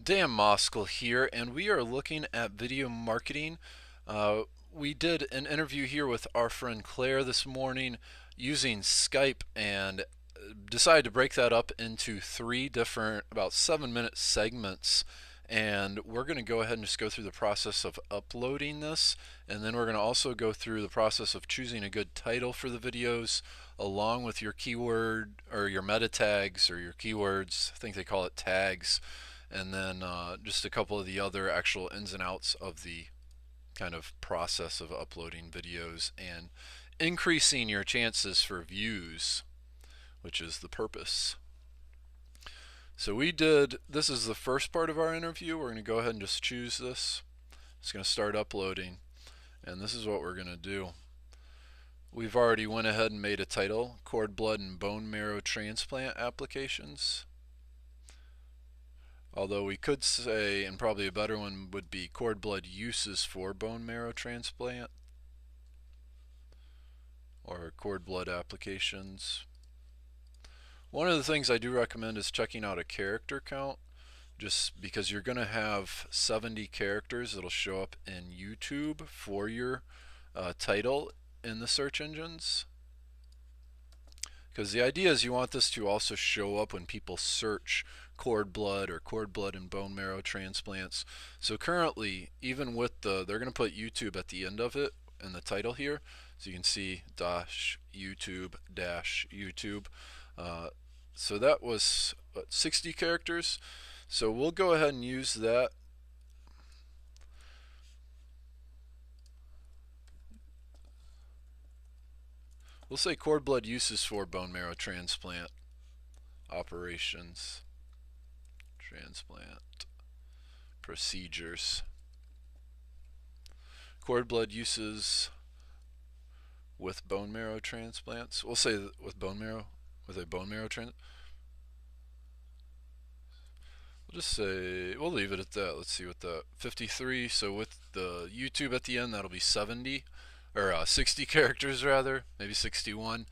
Dan Moskal here, and we are looking at video marketing. We did an interview here with our friend Claire this morning using Skype and decided to break that up into three different, about 7-minute segments. And we're going to go ahead and just go through the process of uploading this, and then we're going to also go through the process of choosing a good title for the videos, along with your keyword or your meta tags or your keywords. I think they call it tags, and then just a couple of the other actual ins and outs of the kind of process of uploading videos and increasing your chances for views, which is the purpose. So this is the first part of our interview. We're going to go ahead and just choose this. It's going to start uploading, and this is what we're going to do. We've already went ahead and made a title: cord blood and bone marrow transplant applications. Although we could say, and probably a better one would be, cord blood uses for bone marrow transplant, or cord blood applications. One of the things I do recommend is checking out a character count, just because you're going to have 70 characters that'll show up in YouTube for your title in the search engines. Because the idea is you want this to also show up when people search cord blood or cord blood and bone marrow transplants. So currently, even with they're going to put YouTube at the end of it in the title here, so you can see -YouTube. So that was 60 characters. So we'll go ahead and use that. We'll say cord blood uses for bone marrow transplant operations, transplant procedures. Cord blood uses with bone marrow transplants. We'll say with bone marrow, with a bone marrow transplant. We'll just say, we'll leave it at that. Let's see what the 53. So with the YouTube at the end, that'll be 70 or 60 characters rather, maybe 61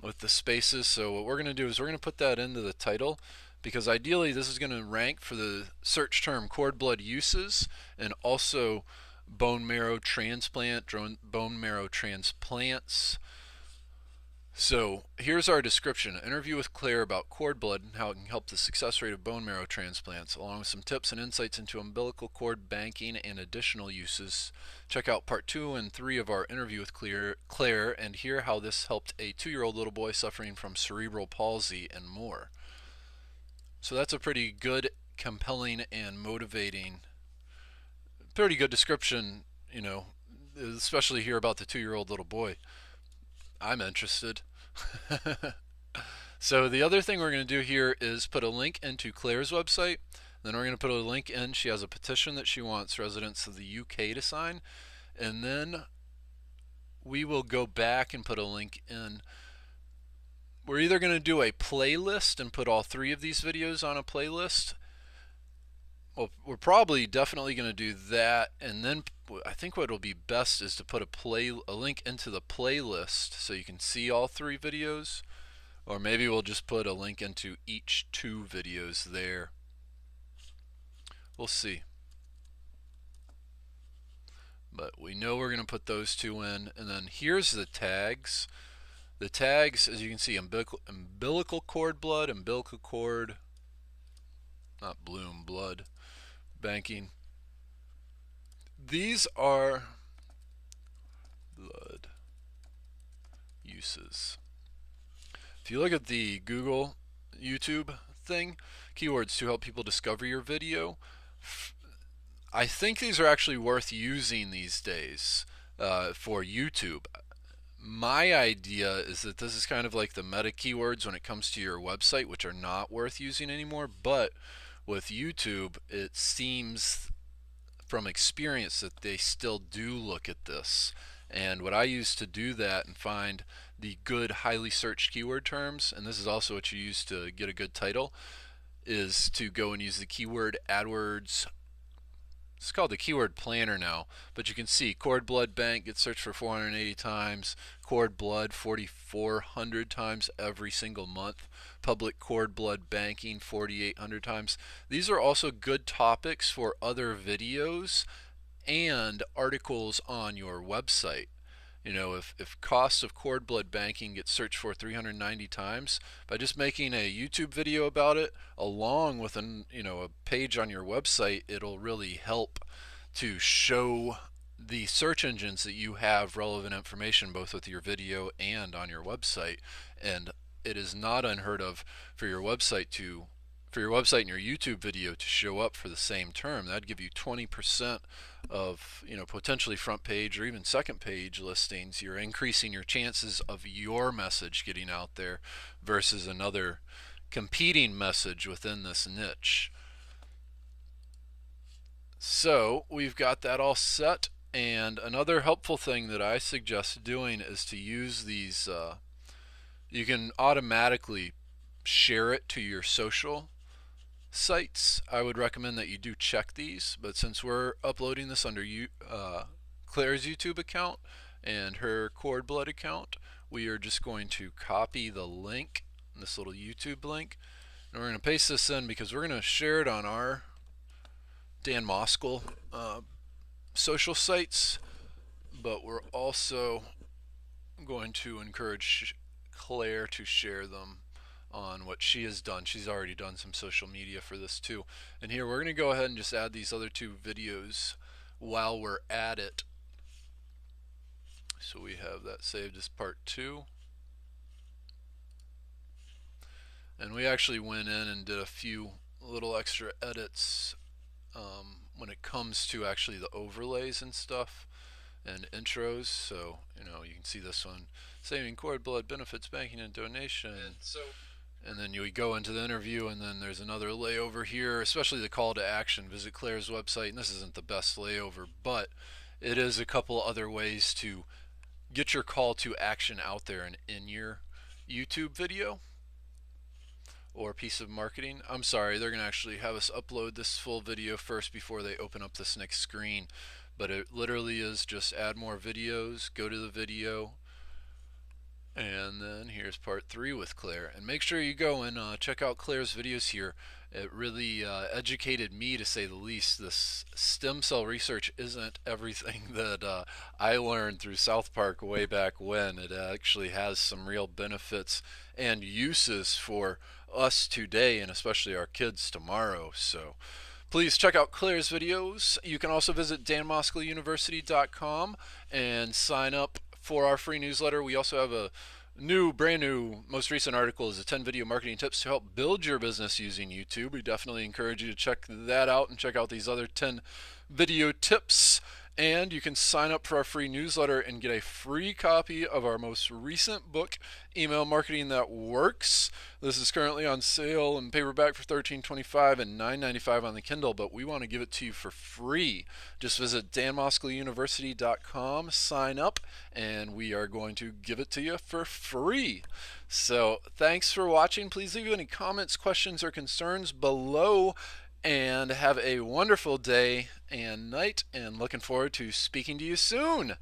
with the spaces. So what we're going to do is we're going to put that into the title, because ideally this is going to rank for the search term cord blood uses and also bone marrow transplant, bone marrow transplants. So here's our description: an interview with Claire about cord blood and how it can help the success rate of bone marrow transplants, along with some tips and insights into umbilical cord banking and additional uses. Check out part 2 and 3 of our interview with Claire and hear how this helped a 2-year-old little boy suffering from cerebral palsy and more. So that's a pretty good, compelling, and motivating, pretty good description, especially here about the 2-year-old little boy. I'm interested. So the other thing we're going to do here is put a link into Claire's website. Then we're going to put a link in. She has a petition that she wants residents of the UK to sign. And then we will go back and put a link in. We're either going to do a playlist and put all 3 of these videos on a playlist. Well, we're probably definitely going to do that, and then I think what will be best is to put a link into the playlist so you can see all 3 videos, or maybe we'll just put a link into each 2 videos there. We'll see. But we know we're going to put those 2 in, and then here's the tags. The tags, as you can see, umbilical cord blood, umbilical cord, not bloom, blood banking. These are blood uses. If you look at the Google, YouTube thing, keywords to help people discover your video, I think these are actually worth using these days for YouTube. My idea is that this is kind of like the meta keywords when it comes to your website, which are not worth using anymore, but with YouTube, it seems from experience that they still do look at this. And what I use to do that and find the good, highly searched keyword terms, and this is also what you use to get a good title, is to go and use the keyword AdWords. It's called the keyword planner now, but you can see cord blood bank gets searched for 480 times, cord blood 4,400 times every single month. public cord blood banking 4,800 times. These are also good topics for other videos and articles on your website. You know, if costs of cord blood banking get searched for 390 times, by just making a YouTube video about it along with a page on your website, it'll really help to show the search engines that you have relevant information both with your video and on your website. And it is not unheard of for your website and your YouTube video to show up for the same term. That'd give you 20% of potentially front page or even second page listings. You're increasing your chances of your message getting out there versus another competing message within this niche. So we've got that all set, and another helpful thing that I suggest doing is to use these you can automatically share it to your social sites. I would recommend that you do check these, but since we're uploading this under Claire's YouTube account and her cord blood account, we are just going to copy the link, this little YouTube link, and we're going to paste this in because we're going to share it on our Dan Moskal social sites, but we're also going to encourage Claire to share them on what she has done. She's already done some social media for this too. And here we're going to go ahead and just add these other two videos while we're at it. So we have that saved as part 2. And we actually went in and did a few little extra edits when it comes to actually the overlays and stuff and intros. So you can see this one, saving cord blood benefits banking and donation. And then you go into the interview, and then there's another layover here, especially the call to action. Visit Claire's website, and this isn't the best layover, but it is a couple other ways to get your call to action out there and in your YouTube video or piece of marketing. I'm sorry, they're going to actually have us upload this full video first before they open up this next screen. But it literally is just add more videos, go to the video, and then here's part 3 with Claire. And make sure you go and check out Claire's videos here. It really educated me, to say the least. This stem cell research isn't everything that I learned through South Park way back when. It actually has some real benefits and uses for us today, and especially our kids tomorrow. So please check out Claire's videos. You can also visit danmoskaluniversity.com and sign up for our free newsletter. We also have a brand new, most recent article is the 10 video marketing tips to help build your business using YouTube. We definitely encourage you to check that out and check out these other 10 video tips. And you can sign up for our free newsletter and get a free copy of our most recent book, Email Marketing That Works. This is currently on sale in paperback for $13.25 and $9.95 on the Kindle, but we want to give it to you for free. Just visit danmoskaluniversity.com, sign up, and we are going to give it to you for free. So thanks for watching. Please leave any comments, questions, or concerns below. And have a wonderful day and night, and looking forward to speaking to you soon.